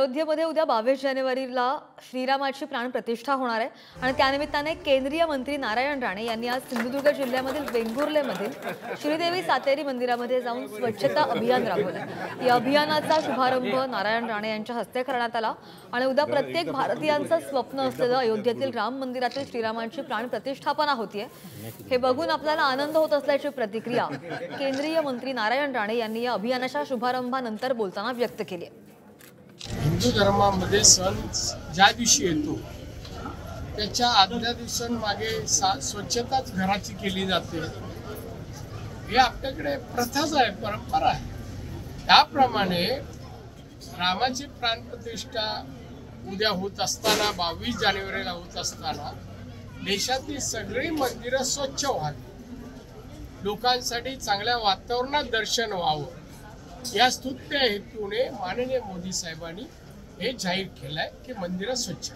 अयोध्येमध्ये उद्या 22 जानेवारीला श्रीरामाची प्राणप्रतिष्ठा होणार आहे आणि त्यानिमित्ताने केंद्रीय मंत्री नारायण राणे यांनी आज सिंधुदुर्ग जिल्ह्यामधील वेंगुर्लेमधील श्रीदेवी सातेरी मंदिरामध्ये जाऊन स्वच्छता अभियान राबवलं। या अभियानाचा शुभारंभ नारायण राणे यांच्या हस्ते करण्यात आला आणि उद्या प्रत्येक भारतीयांचं स्वप्न असलेलं अयोध्येतील राम मंदिरातील श्रीरामांची प्राणप्रतिष्ठापना होतीये। हे बघून आपल्याला आनंद होत असल्याची प्रतिक्रिया केंद्रीय मंत्री नारायण राणे यांनी या अभियानाच्या शुभारंभानंतर बोलताना व्यक्त केली आहे। हिंदू धर्मामध्ये सण ज्या दिवशी येतो त्याच्या आदल्या दिवसांमागे स्वच्छताच घराची केली जाते। हे आपल्याकडे प्रथाच आहे, परंपरा आहे। त्याप्रमाणे रामाची प्राणप्रतिष्ठा उद्या होत असताना 22 जानेवारीला होत असताना देशातील सगळी मंदिरं स्वच्छ व्हावी, लोकांसाठी चांगल्या वातावरणात दर्शन व्हावं या स्तुत्य हेतूने माननीय मोदी साहेबांनी हे जाहीर केलंय की मंदिरं स्वच्छ